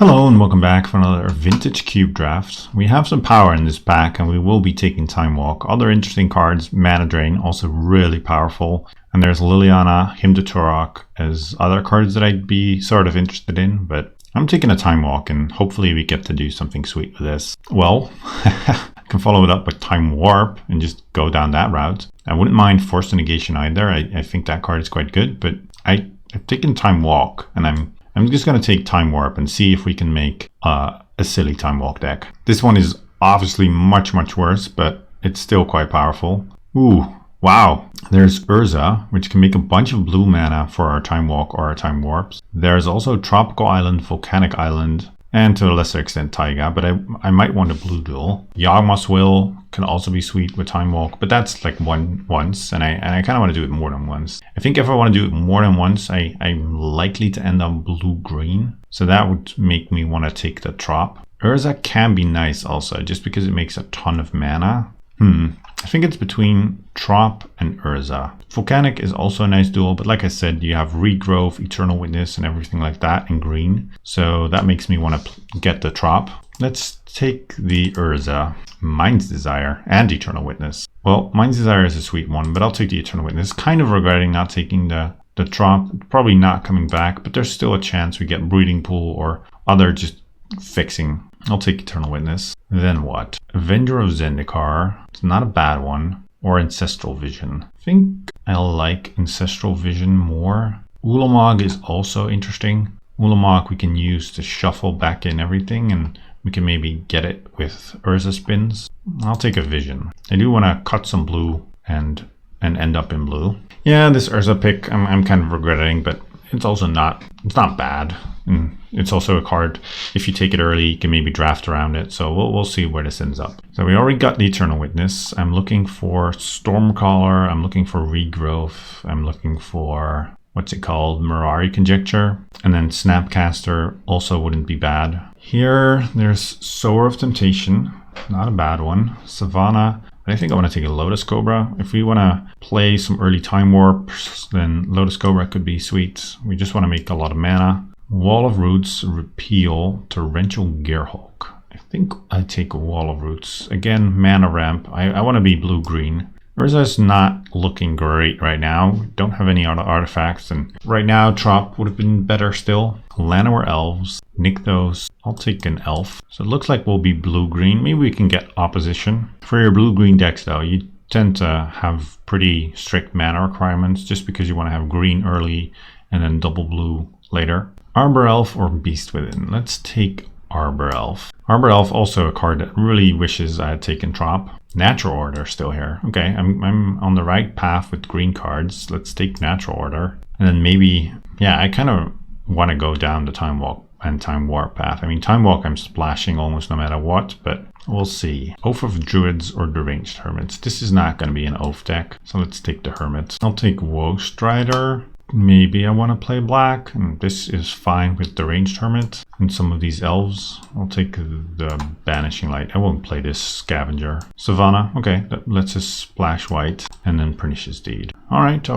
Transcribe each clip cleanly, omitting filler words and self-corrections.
Hello and welcome back for another Vintage Cube Draft. We have some power in this pack and we will be taking Time Walk. Other interesting cards, Mana Drain, also really powerful. And there's Liliana, Hymn to Tourach as other cards that I'd be sort of interested in, but I'm taking a Time Walk and hopefully we get to do something sweet with this. Well, I can follow it up with Time Warp and just go down that route. I wouldn't mind Force Negation either. I think that card is quite good, but I've taken Time Walk and I'm just going to take Time Warp and see if we can make a silly Time Walk deck. This one is obviously much worse, but it's still quite powerful. Ooh, wow. There's Urza, which can make a bunch of blue mana for our Time Walk or our Time Warps. There's also Tropical Island, Volcanic Island, and to a lesser extent Taiga, but I might want a blue duel. Yawgmoth's Will can also be sweet with Time Walk, but that's like once, and I kind of want to do it more than once. I think if I want to do it more than once, I'm likely to end up blue-green, so that would make me want to take the Trop. Urza can be nice also, just because it makes a ton of mana. I think it's between Trop and Urza. Volcanic is also a nice duel, but like I said, you have Regrowth, Eternal Witness, and everything like that in green. So that makes me want to get the Trop. Let's take the Urza, Mind's Desire, and Eternal Witness. Well, Mind's Desire is a sweet one, but I'll take the Eternal Witness. Kind of regretting not taking the Trop. Probably not coming back, but there's still a chance we get Breeding Pool or other just fixing. I'll take Eternal Witness. Then what? Avenger of Zendikar. It's not a bad one. Or Ancestral Vision. I think I like Ancestral Vision more. Ulamog is also interesting. Ulamog we can use to shuffle back in everything and we can maybe get it with Urza spins. I'll take a Vision. I do want to cut some blue and end up in blue. Yeah, this Urza pick I'm kind of regretting, but it's also not bad. And it's also a card, if you take it early, you can maybe draft around it. So we'll see where this ends up. So we already got the Eternal Witness. I'm looking for Stormcaller. I'm looking for Regrowth. I'm looking for, what's it called? Mirari Conjecture. And then Snapcaster also wouldn't be bad. Here, there's Sower of Temptation. Not a bad one. Savannah. I think I want to take a Lotus Cobra. If we want to play some early Time Warps, then Lotus Cobra could be sweet. We just want to make a lot of mana. Wall of Roots, Repeal, Torrential Gearhulk. I think I take a Wall of Roots. Again, mana ramp. I want to be blue-green. Urza's not looking great right now. We don't have any other artifacts, and right now Trop would have been better still. Llanowar Elves, Nykthos. I'll take an Elf. So it looks like we'll be blue-green. Maybe we can get opposition. For your blue-green decks though, you tend to have pretty strict mana requirements just because you want to have green early and then double blue later. Arbor Elf or Beast Within. Let's take Arbor Elf. Arbor Elf also a card that really wishes I had taken Trop. Natural Order still here. Okay, I'm on the right path with green cards. Let's take Natural Order. And then maybe, yeah, I kind of want to go down the Time Walk and Time Warp path. I mean, Time Walk I'm splashing almost no matter what, but we'll see. Oath of Druids or Deranged Hermits. This is not going to be an Oath deck, so let's take the Hermits. I'll take Woe Strider. Maybe I want to play black, and this is fine with the Deranged Hermit and some of these elves. I'll take the Banishing Light. I won't play this Scavenger. Savannah, okay, let's just splash white, and then Pernicious Deed. Alright.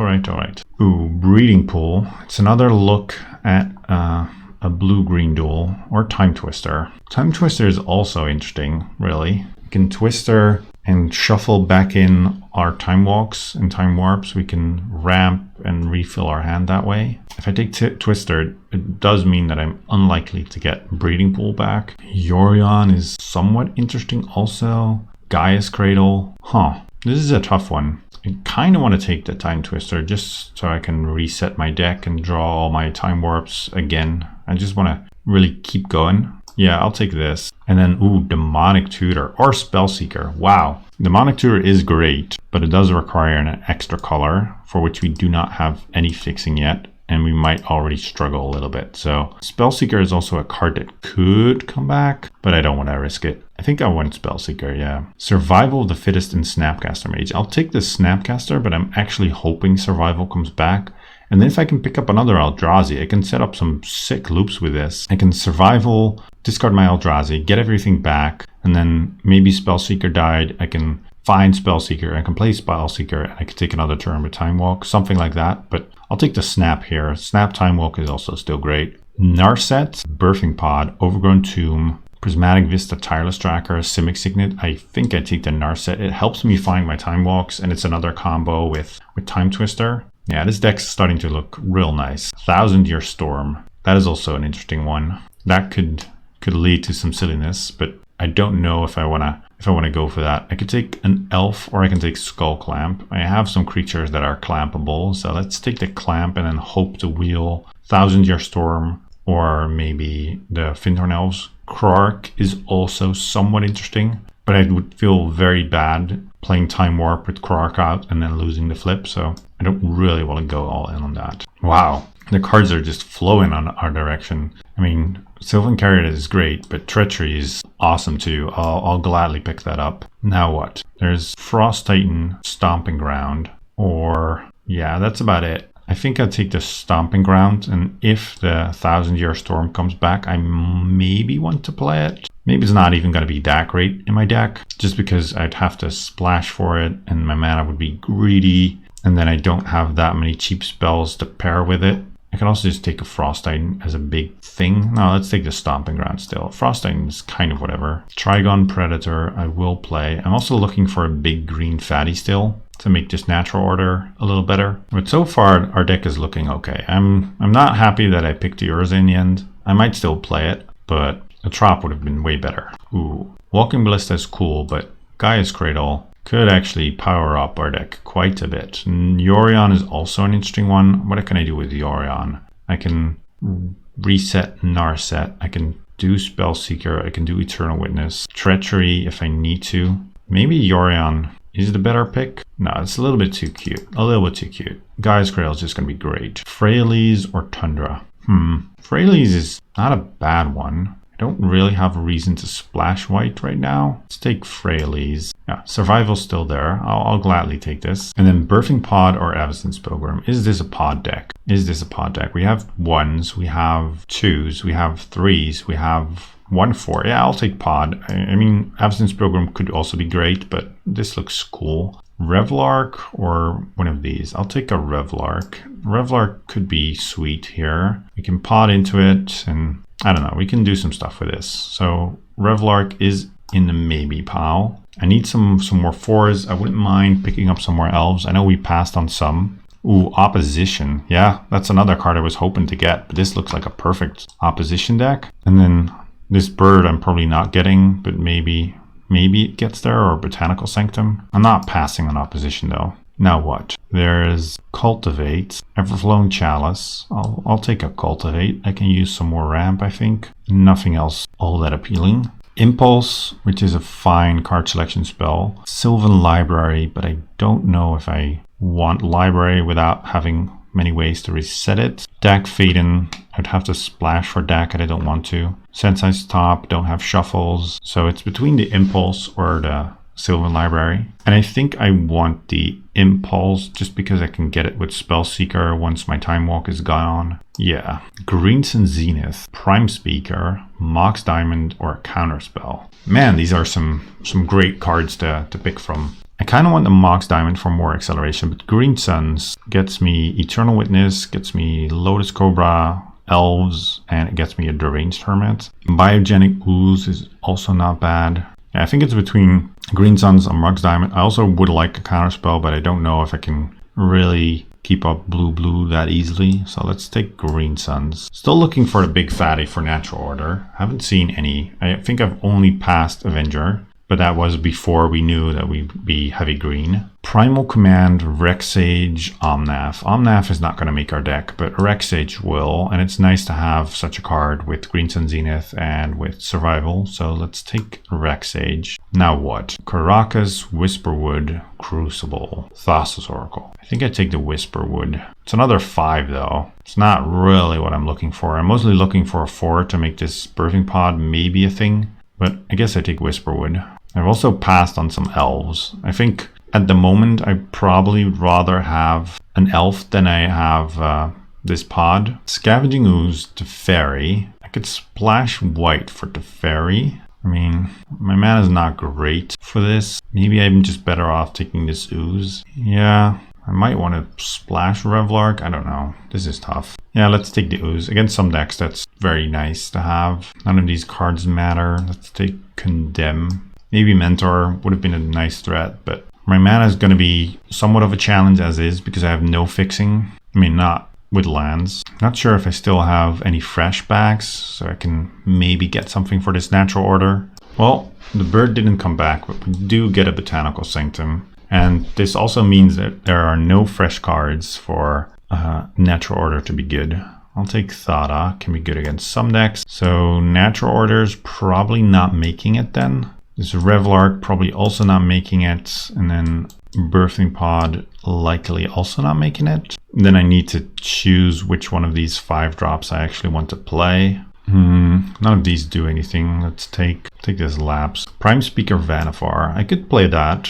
Ooh, Breeding Pool. It's another look at a blue-green duel, or Time Twister. Time Twister is also interesting, really. You can Twister and shuffle back in our Time Walks and Time Warps. We can ramp and refill our hand that way. If I take Twister, it does mean that I'm unlikely to get Breeding Pool back. Yorion is somewhat interesting also. Gaia's Cradle. This is a tough one. I kind of want to take the Time Twister just so I can reset my deck and draw all my Time Warps again. I just want to really keep going. Yeah, I'll take this. And then, ooh, Demonic Tutor or Spellseeker. Wow. Demonic Tutor is great, but it does require an extra color for which we do not have any fixing yet. And we might already struggle a little bit. So Spellseeker is also a card that could come back, but I don't want to risk it. I think I want Spellseeker, yeah. Survival of the Fittest and Snapcaster Mage. I'll take the Snapcaster, but I'm actually hoping Survival comes back. And then if I can pick up another Eldrazi, I can set up some sick loops with this. I can Survival, discard my Eldrazi, get everything back, and then maybe Spellseeker died. I can find Spellseeker, I can play Spellseeker, and I can take another turn with Time Walk, something like that. But I'll take the Snap here. Snap Time Walk is also still great. Narset, Birthing Pod, Overgrown Tomb, Prismatic Vista, Tireless Tracker, Simic Signet. I think I take the Narset. It helps me find my Time Walks, and it's another combo with Time Twister. Yeah, this deck's starting to look real nice. 1,000 Year Storm. That is also an interesting one. That could lead to some silliness, but I don't know if I wanna go for that. I could take an elf or I can take Skull Clamp. I have some creatures that are clampable, so let's take the clamp and then hope to wheel 1,000 Year Storm or maybe the Fyndhorn Elves. Krark is also somewhat interesting, but I would feel very bad playing Time Warp with Krark out and then losing the flip, so I don't really want to go all in on that. Wow, the cards are just flowing on our direction. I mean, Sylvan Caryatid is great, but Treachery is awesome too. I'll gladly pick that up. Now what? There's Frost Titan, Stomping Ground, or yeah, that's about it. I think I'll take the Stomping Ground, and if the 1,000 Year Storm comes back, I maybe want to play it. Maybe it's not even going to be that great in my deck, just because I'd have to splash for it, and my mana would be greedy, and then I don't have that many cheap spells to pair with it. I can also just take a Frost Titan as a big thing. No, let's take the Stomping Ground still. Frost Titan is kind of whatever. Trigon Predator, I will play. I'm also looking for a big green fatty still to make this natural order a little better. But so far, our deck is looking okay. I'm not happy that I picked the Urza in the end. I might still play it, but a Trop would have been way better. Ooh, Walking Ballista is cool, but Gaia's Cradle could actually power up our deck quite a bit. And Yorion is also an interesting one. What can I do with Yorion? I can reset Narset. I can do Spellseeker. I can do Eternal Witness. Treachery if I need to. Maybe Yorion is the better pick. No, it's a little bit too cute. A little bit too cute. Gaia's Cradle is just going to be great. Freyalise or Tundra? Freyalise is not a bad one. I don't really have a reason to splash white right now. Let's take Freyalise. Yeah, Survival's still there. I'll gladly take this. And then Birthing Pod or Avacyn's Pilgrim. Is this a pod deck? Is this a pod deck? We have 1s, we have 2s, we have 3s, we have 1/4. Yeah, I'll take pod. I mean, Avacyn's Pilgrim could also be great, but this looks cool. Revlark or one of these? I'll take a Revlark. Revlark could be sweet here. We can pod into it and I don't know, we can do some stuff with this. So Revlark is in the maybe pile. I need some more 4s. I wouldn't mind picking up some more elves. I know we passed on some. Ooh, Opposition. Yeah, that's another card I was hoping to get, but this looks like a perfect Opposition deck. And then this bird I'm probably not getting, but maybe it gets there, or Botanical Sanctum. I'm not passing on Opposition though. Now what? There's Cultivate, Everflowing Chalice. I'll take a Cultivate. I can use some more ramp, I think. Nothing else all that appealing. Impulse, which is a fine card selection spell. Sylvan Library, but I don't know if I want Library without having many ways to reset it. Dak Faden, I'd have to splash for Dak and I don't want to. Sensei's Top, don't have shuffles. So it's between the Impulse or the Sylvan Library. And I think I want the Impulse just because I can get it with Spellseeker once my Time Walk is gone. Yeah. Greensun Zenith, Prime Speaker, Mox Diamond, or Counterspell. Man, these are some great cards to pick from. I kind of want the Mox Diamond for more acceleration, but Greensuns gets me Eternal Witness, gets me Lotus Cobra, Elves, and it gets me a Deranged Hermit. Biogenic Ooze is also not bad. Yeah, I think it's between Greensuns and Mox Diamond. I also would like a Counterspell, but I don't know if I can really keep up blue that easily. So let's take Greensuns. Still looking for the big fatty for Natural Order. Haven't seen any. I think I've only passed Avenger, but that was before we knew that we'd be heavy green. Primal Command, Rexage, Omnath. Omnath is not going to make our deck, but Rexage will, and it's nice to have such a card with Greensun Zenith and with Survival, so let's take Rexage. Now what? Karakas, Whisperwood, Crucible, Thassa's Oracle. I think I take the Whisperwood. It's another 5 though. It's not really what I'm looking for. I'm mostly looking for a 4 to make this Birthing Pod maybe a thing, but I guess I take Whisperwood. I've also passed on some elves. I think at the moment I probably would rather have an elf than I have this pod. Scavenging Ooze, Teferi. I could splash white for Teferi. I mean, my mana is not great for this. Maybe I'm just better off taking this Ooze. Yeah, I might want to splash Revlark. I don't know. This is tough. Yeah, let's take the Ooze. Against some decks, that's very nice to have. None of these cards matter. Let's take Condemn. Maybe Mentor would have been a nice threat, but my mana is going to be somewhat of a challenge as is because I have no fixing. I mean, not with lands. Not sure if I still have any fresh backs, so I can maybe get something for this Natural Order. Well, the bird didn't come back, but we do get a Botanical Sanctum. And this also means that there are no fresh cards for Natural Order to be good. I'll take Thada, can be good against some decks. So Natural Order's probably not making it then. This Revlark probably also not making it. And then Birthing Pod likely also not making it. Then I need to choose which one of these 5 drops I actually want to play. None of these do anything. Let's take this Lapse. Prime Speaker Vannifar. I could play that.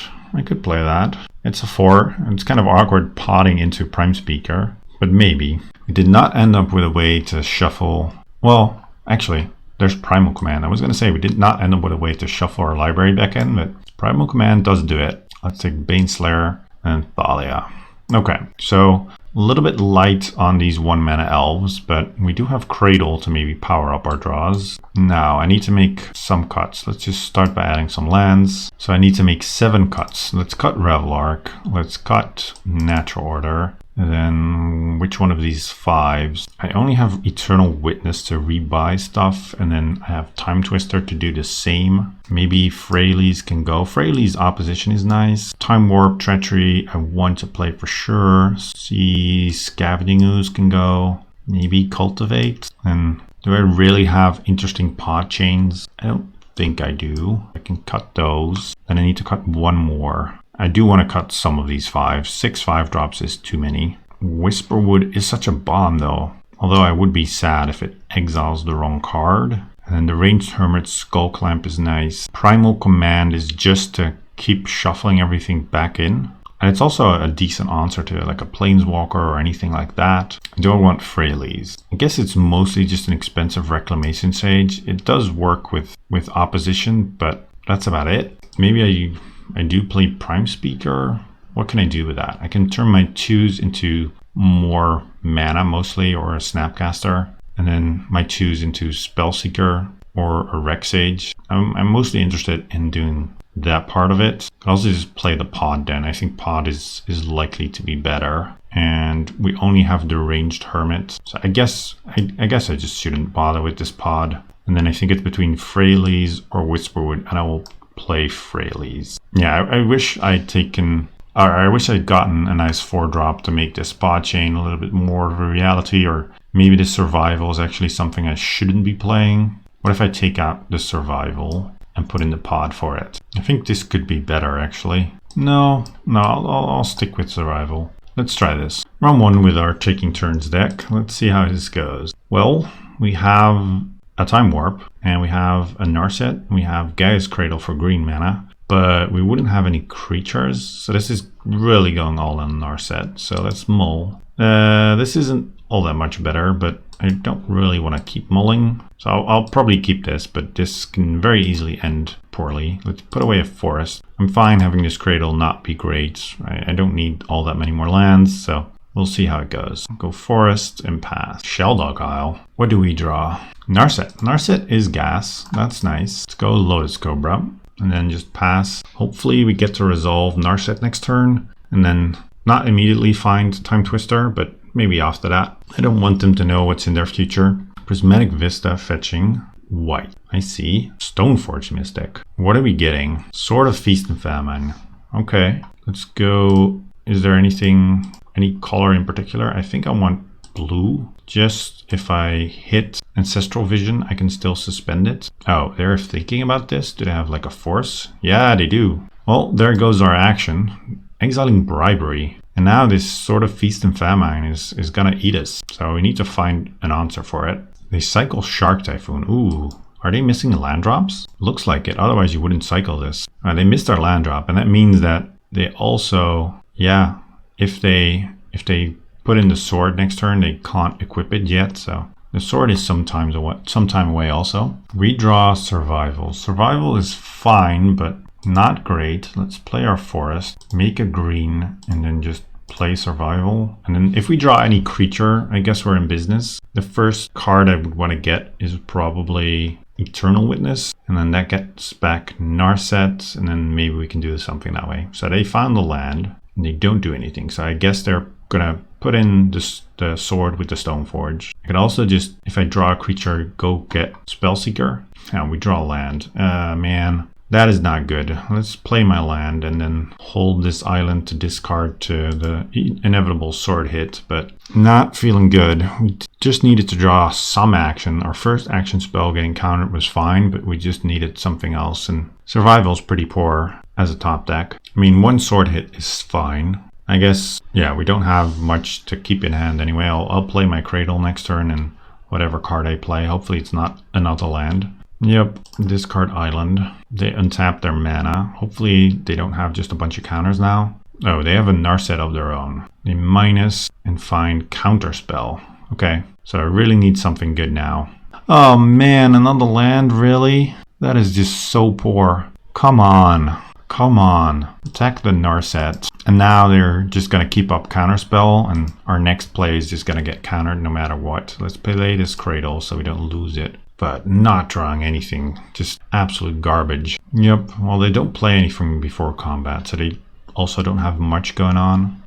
It's a 4. It's kind of awkward potting into Prime Speaker, but maybe. We did not end up with a way to shuffle. Well, actually, there's Primal Command. I was going to say we did not end up with a way to shuffle our library back in, but Primal Command does do it. Let's take Baneslayer and Thalia. Okay, so a little bit light on these 1 mana elves, but we do have Cradle to maybe power up our draws. Now I need to make some cuts. Let's just start by adding some lands. So I need to make 7 cuts. Let's cut Revlark. Let's cut Natural Order. And then which one of these 5s? I only have Eternal Witness to rebuy stuff, and then I have Time Twister to do the same. Maybe Freyalise can go. Freyalise's opposition is nice. Time Warp, Treachery, I want to play for sure. See, Scavenging Ooze can go. Maybe Cultivate. And do I really have interesting pod chains? I don't think I do. I can cut those. Then I need to cut 1 more. I do want to cut some of these 5. 6 5 drops is too many. Whisperwood is such a bomb though. Although I would be sad if it exiles the wrong card. And then the Ranged Hermit Skull Clamp is nice. Primal Command is just to keep shuffling everything back in. And it's also a decent answer to like a Planeswalker or anything like that. I don't want Freyalise. I guess it's mostly just an expensive Reclamation Sage. It does work with opposition, but that's about it. Maybe I do play Prime Speaker. What can I do with that? I can turn my 2s into more mana mostly, or a Snapcaster, and then my 2s into Spellseeker or a Rec Sage. I'm mostly interested in doing that part of it. I'll also just play the Pod then. I think Pod is likely to be better. And we only have the Ranged Hermit. So I guess I just shouldn't bother with this Pod. And then I think it's between Freyalise or Whisperwood, and I will play Freyalise. Yeah, I wish I'd gotten a nice 4-drop to make this pod chain a little bit more of a reality, or maybe the Survival is actually something I shouldn't be playing. What if I take out the Survival and put in the pod for it? I think this could be better actually. No, I'll stick with Survival. Let's try this. Round 1 with our Taking Turns deck. Let's see how this goes. Well, we have a Time Warp, and we have a Narset, we have Gaia's Cradle for green mana, but we wouldn't have any creatures, so this is really going all in Narset. So let's mull. This isn't all that much better, but I don't really want to keep mulling, so I'll probably keep this, but this can very easily end poorly. Let's put away a forest. I'm fine having this Cradle not be great. I don't need all that many more lands, so we'll see how it goes. Go Forest and pass. Shelldog Isle. What do we draw? Narset. Narset is gas. That's nice. Let's go Lotus Cobra. And then just pass. Hopefully we get to resolve Narset next turn. And then not immediately find Time Twister, but maybe after that. I don't want them to know what's in their future. Prismatic Vista fetching white. I see. Stoneforge Mystic. What are we getting? Sword of Feast and Famine. Okay. Let's go. Is there any color in particular? I think I want blue. Just if I hit Ancestral Vision, I can still suspend it. Oh, they're thinking about this? Do they have like a force? Yeah, they do. Well, there goes our action. Exiling Bribery. And now this sort of Feast and Famine is gonna eat us. So we need to find an answer for it. They cycle Shark Typhoon. Ooh. Are they missing land drops? Looks like it. Otherwise you wouldn't cycle this. They missed our land drop. And that means that they also... Yeah, if they put in the sword next turn, they can't equip it yet, so the sword is some time away also. Redraw Survival. Survival is fine, but not great. Let's play our forest, make a green, and then just play survival. And then if we draw any creature, I guess we're in business. The first card I would want to get is probably Eternal Witness, and then that gets back Narset, and then maybe we can do something that way. So they found the land, and they don't do anything. So I guess they're gonna put in the sword with the Stoneforge. I could also just, if I draw a creature, go get Spellseeker. And we draw land. Man, that is not good. Let's play my land and then hold this island to discard to the inevitable sword hit, but not feeling good. We just needed to draw some action. Our first action spell getting countered was fine, but we just needed something else, and survival's pretty poor as a top deck. I mean, one sword hit is fine. I guess, yeah, we don't have much to keep in hand anyway. I'll play my Cradle next turn, and whatever card I play, hopefully it's not another land. Yep, discard island. They untap their mana. Hopefully they don't have just a bunch of counters now. Oh, they have a Narset of their own. They minus and find counterspell. Okay, so I really need something good now. Oh man, another land, really? That is just so poor. Come on. Come on. Attack the Narset. And now they're just going to keep up counterspell, and our next play is just going to get countered no matter what. Let's play this Cradle so we don't lose it. But not drawing anything, just absolute garbage. Yep, well, they don't play anything before combat, so they also don't have much going on.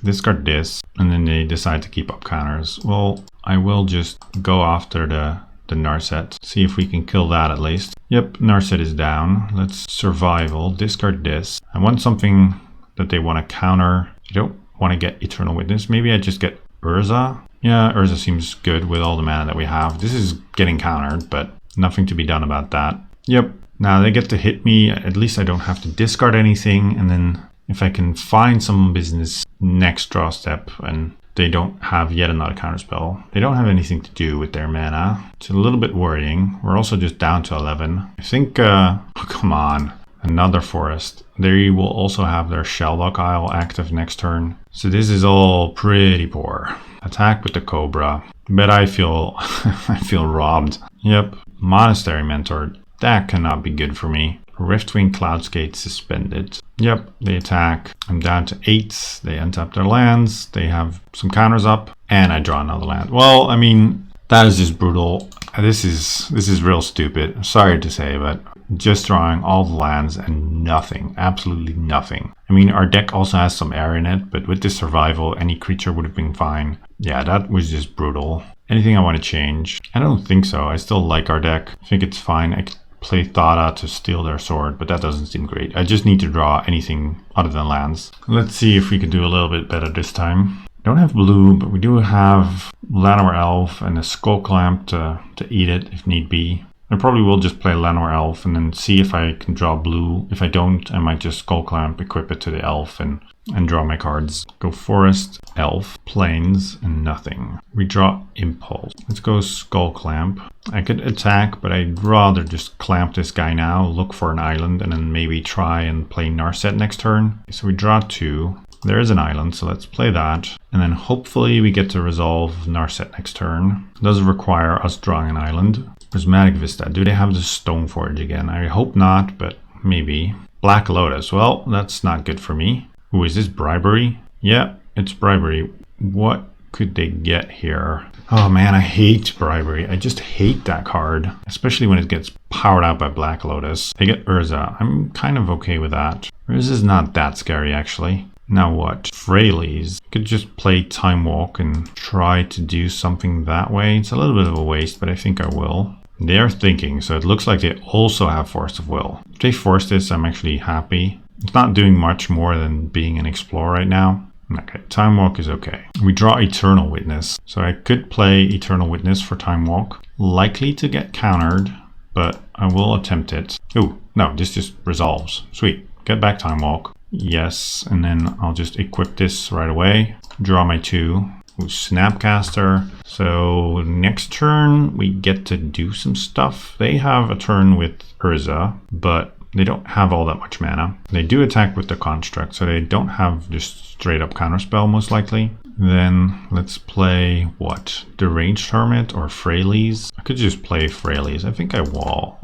Discard this, and then they decide to keep up counters. Well, I will just go after the Narset, see if we can kill that at least. Yep, Narset is down. Let's survival, discard this. I want something that they want to counter. I don't want to get Eternal Witness. Maybe I just get Urza. Yeah, Urza seems good with all the mana that we have. This is getting countered, but nothing to be done about that. Yep, now they get to hit me. At least I don't have to discard anything. And then if I can find some business next draw step, and they don't have yet another counterspell. They don't have anything to do with their mana. It's a little bit worrying. We're also just down to 11. I think, oh, come on. Another forest. They will also have their Shelldock Isle active next turn. So this is all pretty poor. Attack with the Cobra. But I feel I feel robbed. Yep. Monastery Mentor. That cannot be good for me. Riftwing Cloudskate suspended. Yep, they attack. I'm down to 8. They untap their lands. They have some counters up. And I draw another land. Well, I mean, that is just brutal. This is real stupid. Sorry to say, but just drawing all the lands and nothing. Absolutely nothing. I mean, our deck also has some air in it, but with this survival, any creature would have been fine. Yeah, that was just brutal. Anything I want to change? I don't think so. I still like our deck. I think it's fine. I could play Thada to steal their sword, but that doesn't seem great. I just need to draw anything other than lands. Let's see if we can do a little bit better this time. Don't have blue, but we do have Llanowar Elf and a Skull Clamp to eat it if need be. I probably will just play Llanowar Elf and then see if I can draw blue. If I don't, I might just Skull Clamp, equip it to the Elf, and draw my cards. Go Forest, Elf, Plains, and nothing. We draw Impulse. Let's go Skull Clamp. I could attack, but I'd rather just clamp this guy now, look for an island, and then maybe try and play Narset next turn. So we draw 2. There is an island, so let's play that. And then hopefully we get to resolve Narset next turn. It does require us drawing an island. Prismatic Vista. Do they have the Stoneforge again? I hope not, but maybe. Black Lotus. Well, that's not good for me. Ooh, is this bribery? Yeah, it's bribery. What could they get here? Oh man, I hate bribery. I just hate that card, especially when it gets powered out by Black Lotus. They get Urza. I'm kind of okay with that. Urza's not that scary, actually. Now what? Freylies. Could just play Time Walk and try to do something that way. It's a little bit of a waste, but I think I will. They are thinking, so it looks like they also have Force of Will. If they force this, I'm actually happy. It's not doing much more than being an Explorer right now. Okay, Time Walk is okay. We draw Eternal Witness. So I could play Eternal Witness for Time Walk. Likely to get countered, but I will attempt it. Oh, no, this just resolves. Sweet. Get back Time Walk. Yes, and then I'll just equip this right away. Draw my 2. Ooh, Snapcaster. So next turn we get to do some stuff. They have a turn with Urza, but they don't have all that much mana. They do attack with the Construct, so they don't have just straight up counterspell most likely. Then let's play what? Deranged Hermit or Freylies? I could just play Freylies. I think I will.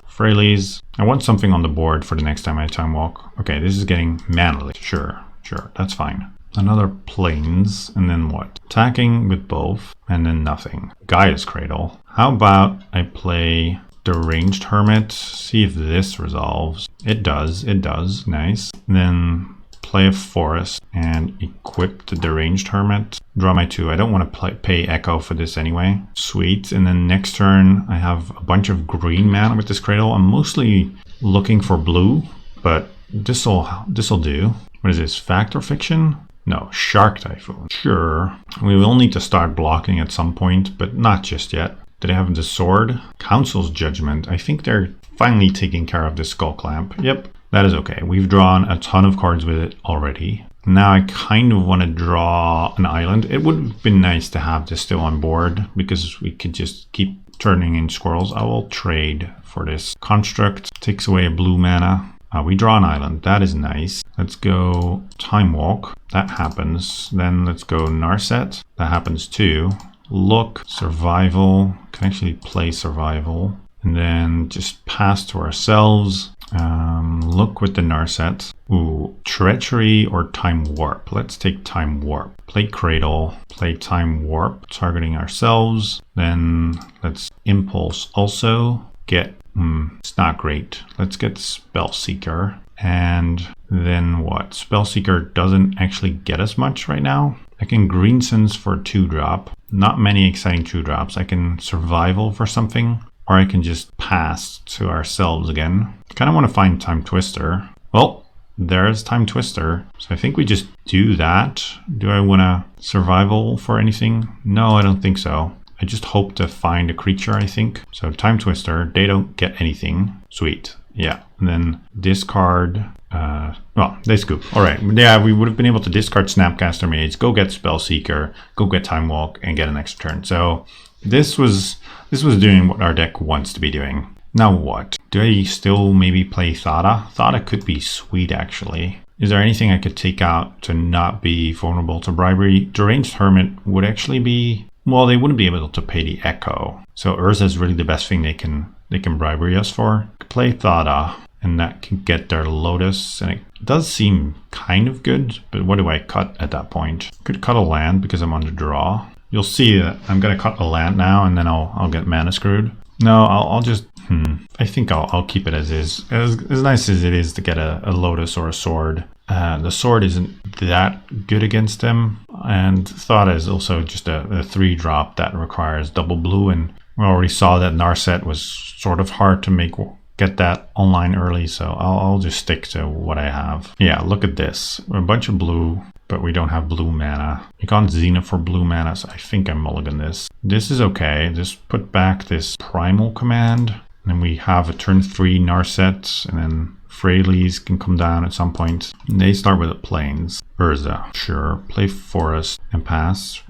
Freylies. I want something on the board for the next time I Time Walk. Okay, this is getting manly. Sure. Sure, that's fine. Another planes, and then what? Attacking with both, and then nothing. Gaia's Cradle. How about I play Deranged Hermit, see if this resolves. It does, nice. And then play a Forest and equip the Deranged Hermit. Draw my 2. I don't want to pay Echo for this anyway. Sweet. And then next turn I have a bunch of green mana with this Cradle. I'm mostly looking for blue, but this'll do. What is this? Fact or Fiction? No, Shark Typhoon. Sure. We will need to start blocking at some point, but not just yet. Do they have the sword? Council's Judgment. I think they're finally taking care of this Skull Clamp. Yep, that is okay. We've drawn a ton of cards with it already. Now I kind of want to draw an island. It would have been nice to have this still on board because we could just keep turning in squirrels. I will trade for this. Construct takes away a blue mana. We draw an island. That is nice. Let's go Time Walk. That happens. Then let's go Narset. That happens too. Look, Survival. Can actually play Survival. And then just pass to ourselves. Look with the Narset. Ooh, Treachery or Time Warp. Let's take Time Warp. Play Cradle. Play Time Warp. Targeting ourselves. Then let's Impulse also. Get... it's not great. Let's get Spellseeker. And then what? Spellseeker doesn't actually get us much right now. I can Greensense for 2-drop. Not many exciting 2-drops. I can Survival for something. Or I can just pass to ourselves again. Kind of want to find Time Twister. Well, there's Time Twister. So I think we just do that. Do I want to Survival for anything? No, I don't think so. I just hope to find a creature, I think. So Time Twister, they don't get anything. Sweet. Yeah. And then discard. Well, they scoop. All right. Yeah, we would have been able to discard Snapcaster Mage, go get Spellseeker, go get Time Walk, and get an extra turn. So this was doing what our deck wants to be doing. Now what? Do I still maybe play Thada? Thada could be sweet, actually. Is there anything I could take out to not be vulnerable to bribery? Deranged Hermit would actually be... Well, they wouldn't be able to pay the Echo. So Urza is really the best thing they can bribery us for. Could play Thada, and that can get their Lotus. And it does seem kind of good, but what do I cut at that point? Could cut a land because I'm under draw. You'll see that I'm going to cut a land now, and then I'll get mana screwed. No, I'll just... I think I'll keep it as is. As nice as it is to get a Lotus or a Sword. The Sword isn't that good against them. And Thada is also just a 3-drop that requires double blue. And we already saw that Narset was sort of hard to get that online early. So I'll just stick to what I have. Yeah, look at this. A bunch of blue, but we don't have blue mana. You can't Zenith for blue mana, so I think I mulligan this. This is okay. Just put back this Primal Command. And then we have a turn 3 Narset, and then Freyalise can come down at some point. And they start with the Plains. Urza, sure. Play Forest and pass.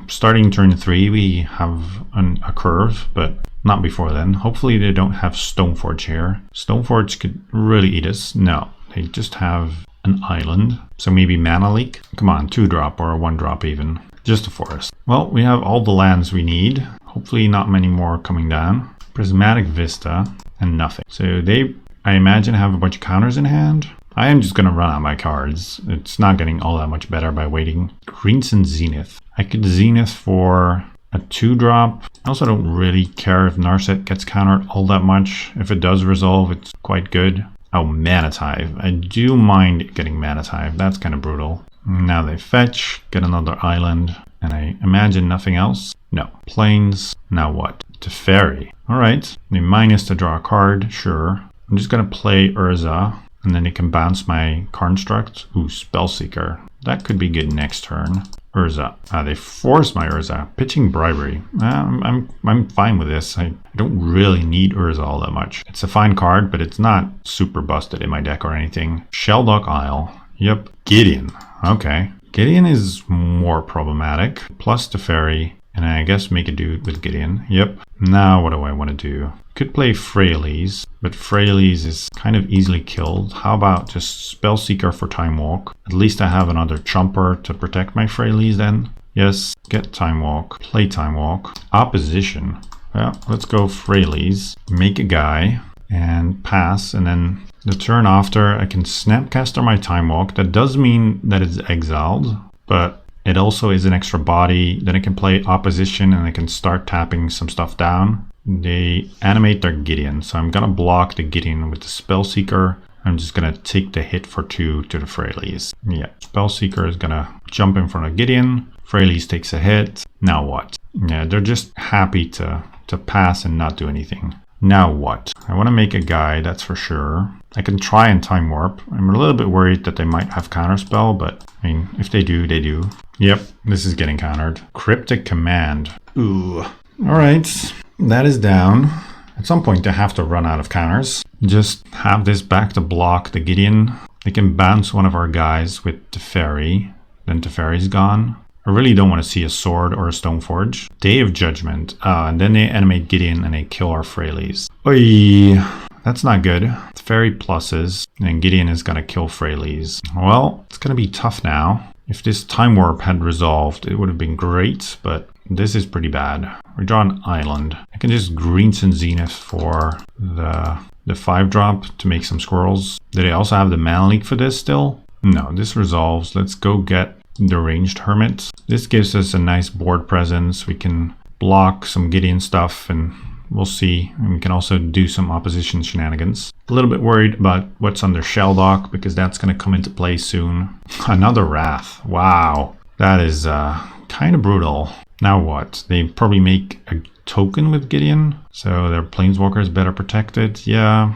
Starting turn 3, we have a curve, but not before then. Hopefully they don't have Stoneforge here. Stoneforge could really eat us. No, they just have an island. So maybe Mana Leak. Come on, 2-drop or a 1-drop even. Just a Forest. Well, we have all the lands we need. Hopefully not many more coming down. Prismatic Vista and nothing. So they, I imagine, have a bunch of counters in hand. I am just going to run out my cards. It's not getting all that much better by waiting. Greensense Zenith. I could Zenith for a 2-drop. I also don't really care if Narset gets countered all that much. If it does resolve, it's quite good. Oh, Manathive. I do mind getting Manathive. That's kind of brutal. Now they fetch, get another island, and I imagine nothing else. No. Plains. Now what? Teferi. Alright. They minus to draw a card. Sure. I'm just going to play Urza, and then it can bounce my Construct. Ooh, Spellseeker. That could be good next turn. Urza. They force my Urza. Pitching Bribery. I'm fine with this. I don't really need Urza all that much. It's a fine card, but it's not super busted in my deck or anything. Shelldock Isle. Yep. Gideon. Okay. Gideon is more problematic. Plus Teferi. And I guess make a dude with Gideon. Yep. Now what do I want to do? Could play Freyalise, but Freyalise is kind of easily killed. How about just Spellseeker for Time Walk? At least I have another Chomper to protect my Freyalise then. Yes, get Time Walk. Play Time Walk. Opposition. Well, let's go Freyalise. Make a guy and pass, and then The turn after, I can Snapcaster my Time Walk. That does mean that it's exiled, but it also is an extra body. Then I can play Opposition and I can start tapping some stuff down. They animate their Gideon, so I'm gonna block the Gideon with the Spellseeker. I'm just gonna take the hit for 2 to the Freyalise. Yeah, Spellseeker is gonna jump in front of Gideon. Freyalise takes a hit. Now what? Yeah, they're just happy to pass and not do anything. Now what? I want to make a guy, that's for sure. I can try and Time Warp. I'm a little bit worried that they might have Counterspell, but I mean, if they do, they do. Yep, this is getting countered. Cryptic Command. Ooh. Alright, that is down. At some point, they have to run out of counters. Just have this back to block the Gideon. They can bounce one of our guys with Teferi. Then Teferi's gone. I really don't want to see a sword or a Stoneforge. Day of Judgment. And then they animate Gideon and they kill our Freyalise. Oy, that's not good. Teferi pluses. And Gideon is going to kill Freyalise. Well, it's going to be tough now. If this Time Warp had resolved, it would have been great, but this is pretty bad. We draw an island. I can just Greensun Zenith for the 5-drop to make some squirrels. Do they also have the Mana Leak for this still? No, this resolves. Let's go get the Ranged Hermit. This gives us a nice board presence. We can block some Gideon stuff and we'll see. And we can also do some opposition shenanigans. A little bit worried about what's under Shelldock because that's going to come into play soon. Another Wrath. Wow. That is kind of brutal. Now what? They probably make a token with Gideon, so their Planeswalker is better protected. Yeah,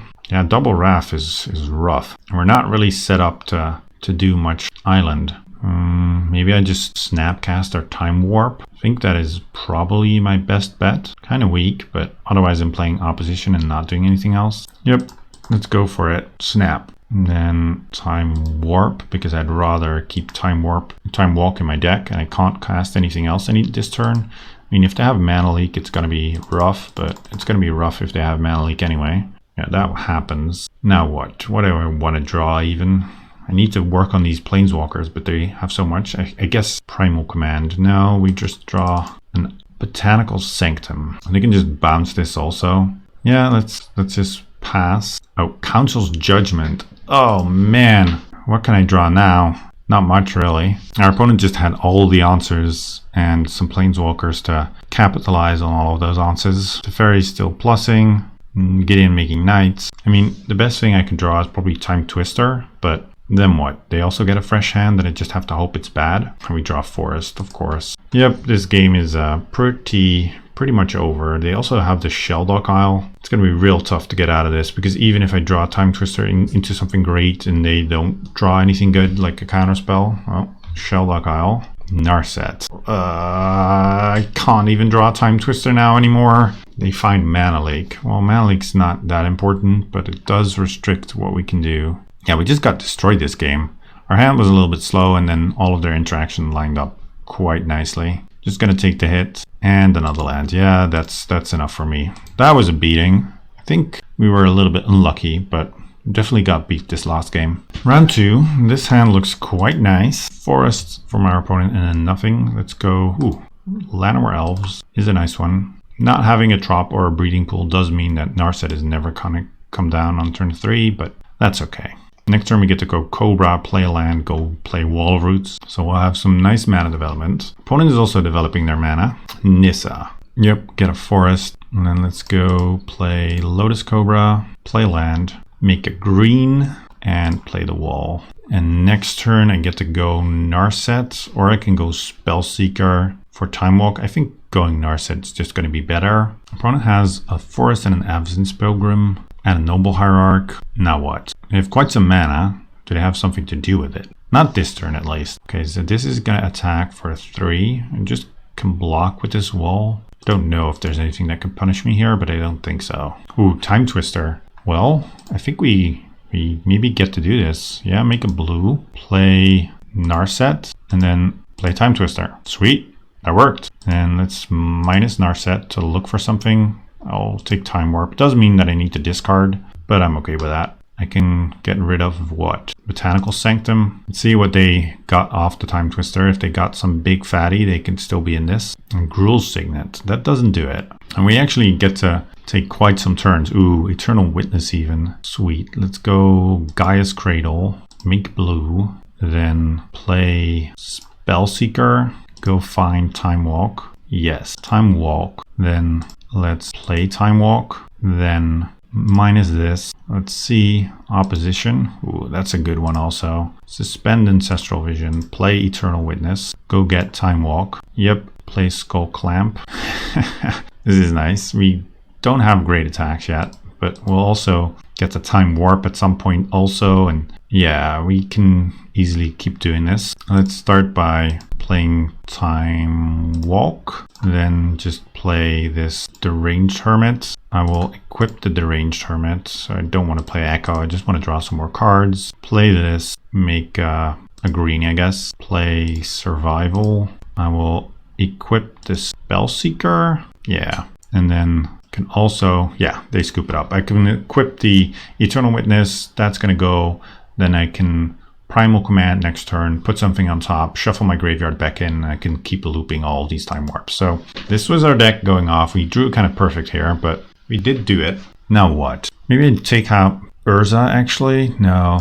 double Wrath is rough. We're not really set up to do much island. Maybe I just Snapcast our Time Warp. I think that is probably my best bet. Kind of weak, but otherwise I'm playing opposition and not doing anything else. Yep, let's go for it. Snap. And then Time Warp, because I'd rather keep Time Walk in my deck, and I can't cast anything else this turn. I mean, if they have Mana Leak, it's going to be rough, but it's going to be rough if they have Mana Leak anyway. Yeah, that happens. Now what? What do I want to draw even? I need to work on these Planeswalkers, but they have so much. I guess Primal Command. No, we just draw an Botanical Sanctum. They can just bounce this also. Yeah, let's just pass. Oh, Council's Judgment. Oh man, what can I draw now? Not much really. Our opponent just had all the answers and some Planeswalkers to capitalize on all of those answers. Teferi's still plussing. Gideon making knights. I mean, the best thing I can draw is probably Time Twister, but then what? They also get a fresh hand and I just have to hope it's bad. And we draw Forest, of course. Yep, this game is pretty much over. They also have the Shelldock Isle. It's going to be real tough to get out of this because even if I draw Time Twister into something great and they don't draw anything good like a counterspell, well, Shelldock Isle. Narset. I can't even draw Time Twister now anymore. They find Mana Leak. Well, Mana Leak's not that important, but it does restrict what we can do. Yeah, we just got destroyed this game. Our hand was a little bit slow and then all of their interaction lined up quite nicely. Just gonna take the hit and another land. Yeah, that's enough for me. That was a beating. I think we were a little bit unlucky, but definitely got beat this last game. Round 2. This hand looks quite nice. Forest from our opponent and then nothing. Let's go. Ooh, Llanowar Elves is a nice one. Not having a Trop or a Breeding Pool does mean that Narset is never gonna come down on turn 3, but that's okay. Next turn we get to go Cobra, play a land, go play Wall of Roots. So we'll have some nice mana development. Opponent is also developing their mana. Nissa. Yep, get a Forest. And then let's go play Lotus Cobra, play land, make a green, and play the wall. And next turn I get to go Narset, or I can go Spellseeker for Time Walk. I think going Narset is just going to be better. Opponent has a Forest and an Absence Pilgrim and a Noble Hierarch. Now what? They have quite some mana. Do they have something to do with it? Not this turn at least. Okay, so this is going to attack for 3 and just can block with this wall. Don't know if there's anything that can punish me here, but I don't think so. Ooh, Time Twister. Well, I think we maybe get to do this. Yeah, make a blue, play Narset, and then play Time Twister. Sweet, that worked. And let's minus Narset to look for something. I'll take Time Warp. Doesn't mean that I need to discard, but I'm okay with that. I can get rid of what? Botanical Sanctum. Let's see what they got off the Time Twister. If they got some big fatty, they can still be in this. And Gruul Signet. That doesn't do it. And we actually get to take quite some turns. Ooh, Eternal Witness even. Sweet. Let's go Gaia's Cradle. Make blue. Then play Spellseeker. Go find Time Walk. Yes, Time Walk. Then let's play Time Walk. Then minus this. Let's see. Opposition. Ooh, that's a good one also. Suspend Ancestral Vision. Play Eternal Witness. Go get Time Walk. Yep. Play Skull Clamp. This is nice. We don't have great attacks yet, but we'll also get the Time Warp at some point also. And yeah, we can easily keep doing this. Let's start by playing Time Walk. Then just play this Deranged Hermit. I will equip the Deranged Hermit. So I don't want to play Echo. I just want to draw some more cards. Play this. Make a green, I guess. Play Survival. I will equip the Spellseeker. Yeah. And then can also, yeah, they scoop it up. I can equip the Eternal Witness. That's going to go. Then I can Primal Command next turn, put something on top, shuffle my graveyard back in, and I can keep looping all these Time Warps. So this was our deck going off. We drew it kind of perfect here, but we did do it. Now what? Maybe I'd take out Urza actually. No,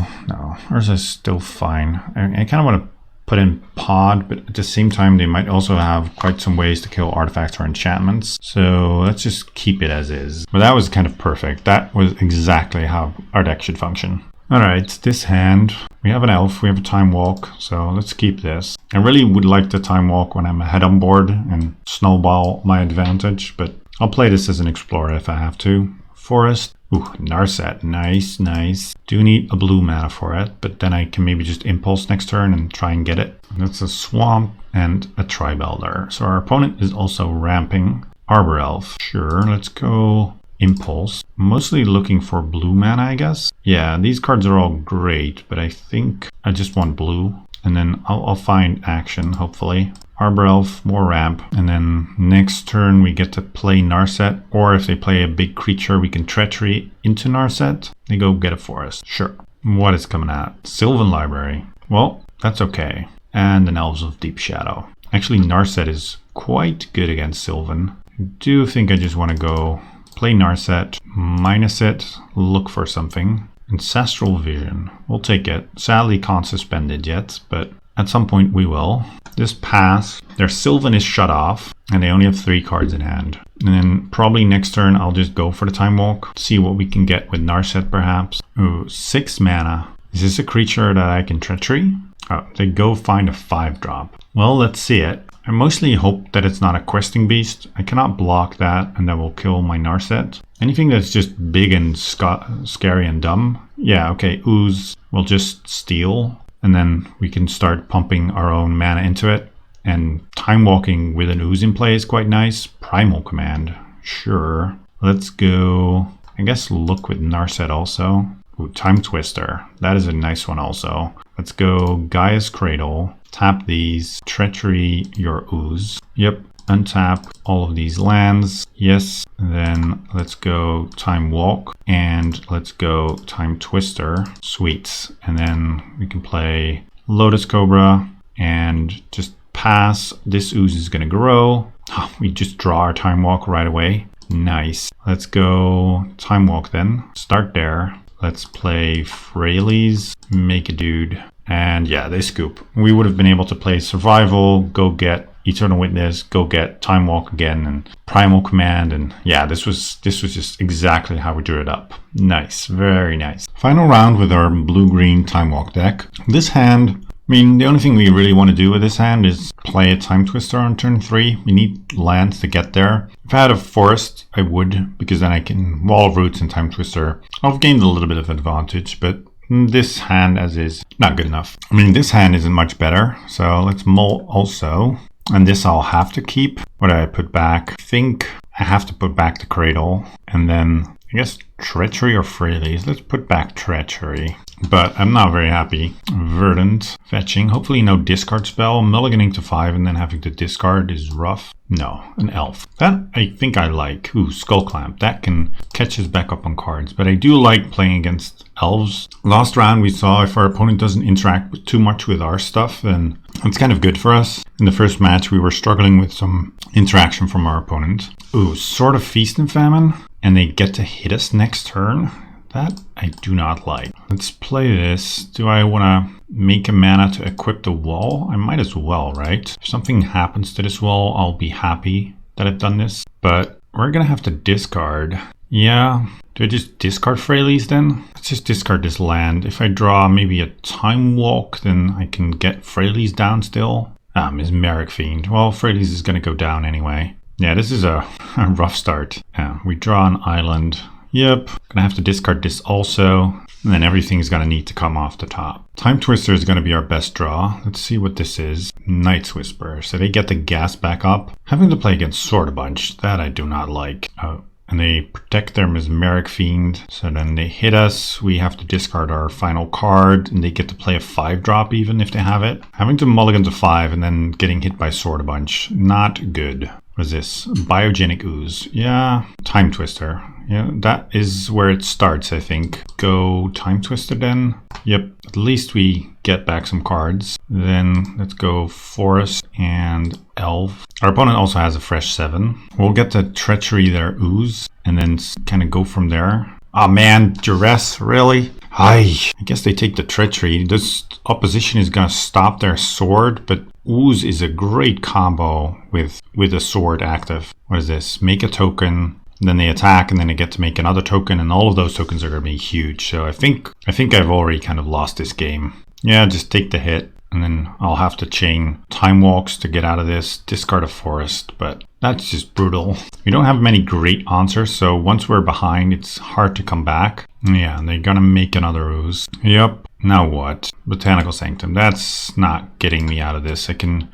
Urza's still fine. I kind of want to put in Pod, but at the same time they might also have quite some ways to kill artifacts or enchantments. So let's just keep it as is. But that was kind of perfect. That was exactly how our deck should function. Alright, this hand, we have an elf, we have a Time Walk, so let's keep this. I really would like the Time Walk when I'm ahead on board and snowball my advantage, but I'll play this as an explorer if I have to. Forest, ooh, Narset, nice. Do need a blue mana for it, but then I can maybe just impulse next turn and try and get it. That's a Swamp and a Tribe Elder. So our opponent is also ramping. Arbor Elf, sure, let's go Impulse. Mostly looking for blue mana, I guess. Yeah, these cards are all great, but I think I just want blue. And then I'll find action, hopefully. Arbor Elf, more ramp. And then next turn we get to play Narset. Or if they play a big creature, we can Treachery into Narset. They go get a forest. Sure. What is coming out? Sylvan Library. Well, that's okay. And an Elves of Deep Shadow. Actually, Narset is quite good against Sylvan. I do think I just want to go play Narset, minus it, look for something. Ancestral Vision, we'll take it. Sadly can't suspend it yet, but at some point we will. This pass, their Sylvan is shut off, and they only have 3 cards in hand. And then probably next turn I'll just go for the Time Walk, see what we can get with Narset perhaps. Ooh, 6 mana. Is this a creature that I can Treachery? Oh, they go find a 5-drop. Well, let's see it. I mostly hope that it's not a Questing Beast. I cannot block that and that will kill my Narset. Anything that's just big and scary and dumb. Yeah, okay, Ooze will just steal. And then we can start pumping our own mana into it. And Time Walking with an Ooze in play is quite nice. Primal Command, sure. Let's go, I guess, look with Narset also. Ooh, Time Twister, that is a nice one also. Let's go Gaia's Cradle. Tap these, Treachery your Ooze. Yep, untap all of these lands. Yes, then let's go Time Walk and let's go Time Twister. Sweet. And then we can play Lotus Cobra and just pass. This Ooze is going to grow. Oh, we just draw our Time Walk right away. Nice. Let's go Time Walk then. Start there. Let's play Freyalise, make a dude. And yeah, they scoop. We would have been able to play Survival, go get Eternal Witness, go get Time Walk again, and Primal Command. And yeah, this was just exactly how we drew it up. Nice, very nice. Final round with our blue-green Time Walk deck. This hand, I mean, the only thing we really want to do with this hand is play a Time Twister on turn 3. We need lands to get there. If I had a forest, I would, because then I can Wall of Roots and Time Twister. I've gained a little bit of advantage, but this hand as is, not good enough. I mean, this hand isn't much better, so let's mull also. And this I'll have to keep. What do I put back? I think I have to put back the Cradle. And then I guess Treachery or Freylies. Let's put back Treachery. But I'm not very happy. Verdant. Fetching. Hopefully no discard spell. Mulliganing to 5 and then having to discard is rough. No, an elf. That I think I like. Ooh, Skull Clamp. That can catch us back up on cards. But I do like playing against elves. Last round we saw if our opponent doesn't interact too much with our stuff, then it's kind of good for us. In the first match we were struggling with some interaction from our opponent. Ooh, Sword of Feast and Famine. And they get to hit us next turn. That I do not like. Let's play this. Do I want to make a mana to equip the wall? I might as well, right? If something happens to this wall, I'll be happy that I've done this. But we're going to have to discard. Yeah. Do I just discard Freylies then? Let's just discard this land. If I draw maybe a Time Walk, then I can get Freylies down still. Mesmeric Fiend. Well, Freylies is going to go down anyway. Yeah, this is a rough start. We draw an island. Yep, gonna have to discard this also, and then everything's gonna need to come off the top. Time Twister is gonna be our best draw. Let's see what this is. Night's Whisper, so they get the gas back up. Having to play against Sword a bunch, that I do not like. Oh, and they protect their Mesmeric Fiend, so then they hit us, we have to discard our final card, and they get to play a 5-drop even if they have it. Having to mulligan to 5 and then getting hit by Sword a bunch, not good. What is this? Biogenic Ooze. Yeah, Time Twister. Yeah, that is where it starts, I think. Go Time Twister then. Yep, at least we get back some cards. Then let's go Forest and Elf. Our opponent also has a fresh 7. We'll get the Treachery there, Ooze, and then kind of go from there. Oh man, Duress, really? I guess they take the Treachery. This opposition is gonna stop their sword, but Ooze is a great combo with a sword active. What is this? Make a token, then they attack, and then they get to make another token, and all of those tokens are gonna be huge. So I think I've already kind of lost this game. Yeah, just take the hit, and then I'll have to chain Time Walks to get out of this, discard a Forest, but that's just brutal. We don't have many great answers, so once we're behind, it's hard to come back. Yeah, they're gonna make another Ooze. Yep. Now what? Botanical Sanctum. That's not getting me out of this. I can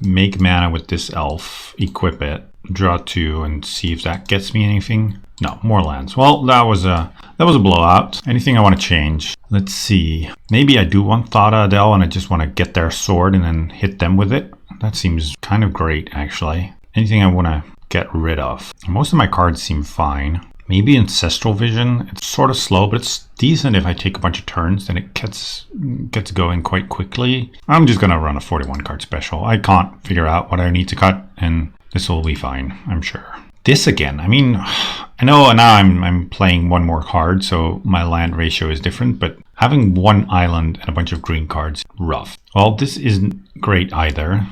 make mana with this elf, equip it, draw 2, and see if that gets me anything. No, more lands. Well, that was a blowout. Anything I want to change? Let's see. Maybe I do want Thada Adel and I just want to get their sword and then hit them with it. That seems kind of great, actually. Anything I want to get rid of? Most of my cards seem fine. Maybe Ancestral Vision. It's sort of slow, but it's decent if I take a bunch of turns, then it gets going quite quickly. I'm just going to run a 41 card special. I can't figure out what I need to cut, and this will be fine, I'm sure. This again, I mean, I know now I'm playing one more card, so my land ratio is different, but having one island and a bunch of green cards, rough. Well, this isn't great either.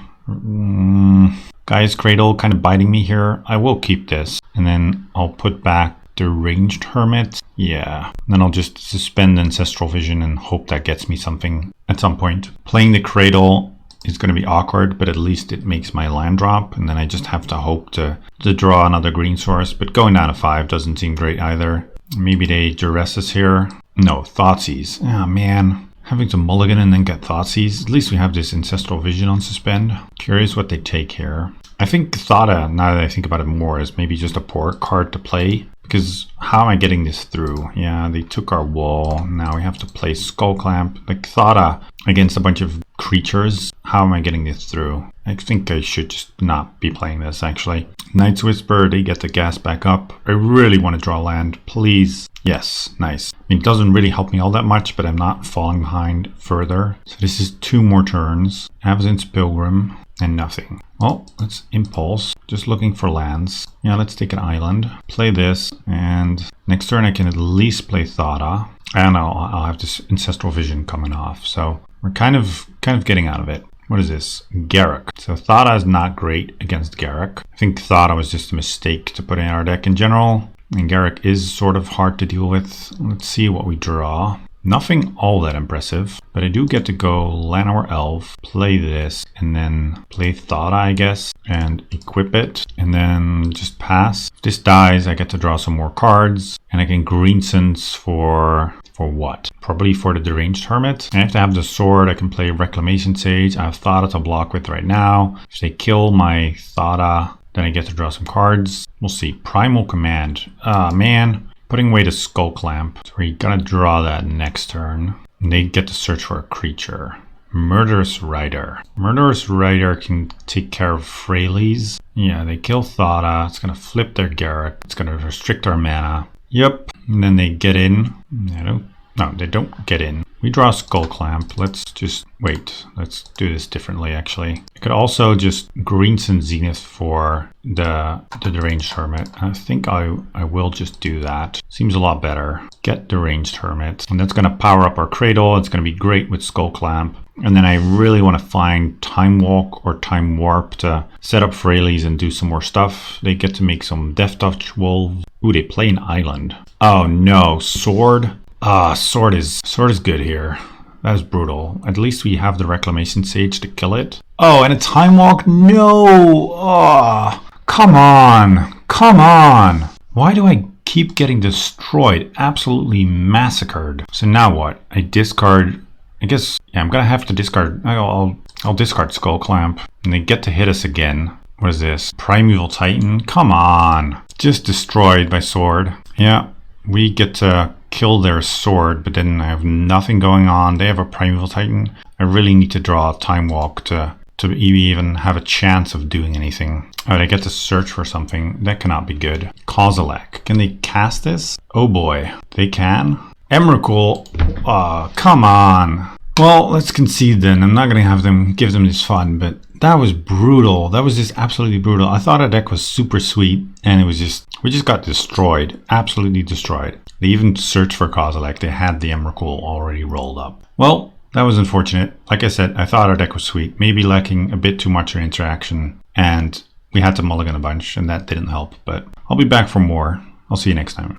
Gaia's Cradle kind of biting me here. I will keep this, and then I'll put back the Ranged Hermit. Yeah, and then I'll just suspend Ancestral Vision and hope that gets me something at some point. Playing the Cradle is going to be awkward, but at least it makes my land drop, and then I just have to hope to draw another green source. But going down to 5 doesn't seem great either. Maybe they duress us here. No, Thoughtseize. Oh man, having to mulligan and then get Thoughtseize. At least we have this Ancestral Vision on suspend. Curious what they take here. I think Thada, now that I think about it more, is maybe just a poor card to play. Because how am I getting this through? Yeah, they took our wall. Now we have to play Skull Clamp. Like Thada against a bunch of creatures. How am I getting this through? I think I should just not be playing this, actually. Night's Whisper, they get the gas back up. I really want to draw land, please. Yes, nice. I mean, it doesn't really help me all that much, but I'm not falling behind further. So this is 2 more turns. Avacyn's Pilgrim and nothing. Well, let's Impulse. Just looking for lands. Yeah, let's take an island. Play this, and next turn I can at least play Thada. And I'll have this Ancestral Vision coming off. So we're kind of getting out of it. What is this? Garruk. So Thada is not great against Garruk. I think Thada was just a mistake to put in our deck in general. And Garruk is sort of hard to deal with. Let's see what we draw. Nothing all that impressive, but I do get to go Llanowar Elf, play this, and then play Thada, I guess, and equip it, and then just pass. If this dies, I get to draw some more cards, and I can Greensense for what? Probably for the Deranged Hermit. I have to have the sword. I can play Reclamation Sage. I have Thada to block with right now. If they kill my Thada, then I get to draw some cards. We'll see. Primal Command. Ah, man. Putting away the Skull Clamp. So we're gonna draw that next turn. And they get to search for a creature. Murderous Rider. Murderous Rider can take care of Freyalise. Yeah, they kill Thada. It's gonna flip their Garruk. It's gonna restrict our mana. Yep. And then they get in. No, they don't get in. We draw Skull Clamp. Let's just wait. Let's do this differently, actually. I could also just Greensun Zenith for the Deranged Hermit. I think I will just do that. Seems a lot better. Get Deranged Hermit. And that's going to power up our Cradle. It's going to be great with Skull Clamp. And then I really want to find Time Walk or Time Warp to set up Freyalise and do some more stuff. They get to make some Death Touch Wolves. Ooh, they play an island. Oh no, Sword. Sword is good here. That is brutal. At least we have the Reclamation Sage to kill it. Oh, and a Time Walk? No! Oh, come on. Come on. Why do I keep getting destroyed? Absolutely massacred. So now what? I discard... I guess, yeah, I'm gonna have to discard... I'll discard Skull Clamp. And they get to hit us again. What is this? Primeval Titan? Come on. Just destroyed by Sword. Yeah, we get to kill their Sword, but then I have nothing going on. They have a Primeval Titan. I really need to draw a Time Walk to even have a chance of doing anything. Oh, I get to search for something. That cannot be good. Kozilek. Can they cast this? Oh boy. They can? Emrakul. Oh, come on. Well, let's concede then. I'm not going to give them this fun, but that was brutal. That was just absolutely brutal. I thought our deck was super sweet, and it was just, we just got destroyed. Absolutely destroyed. They even searched for Kozilek. They had the Emrakul already rolled up. Well, that was unfortunate. Like I said, I thought our deck was sweet. Maybe lacking a bit too much interaction, and we had to mulligan a bunch, and that didn't help. But I'll be back for more. I'll see you next time.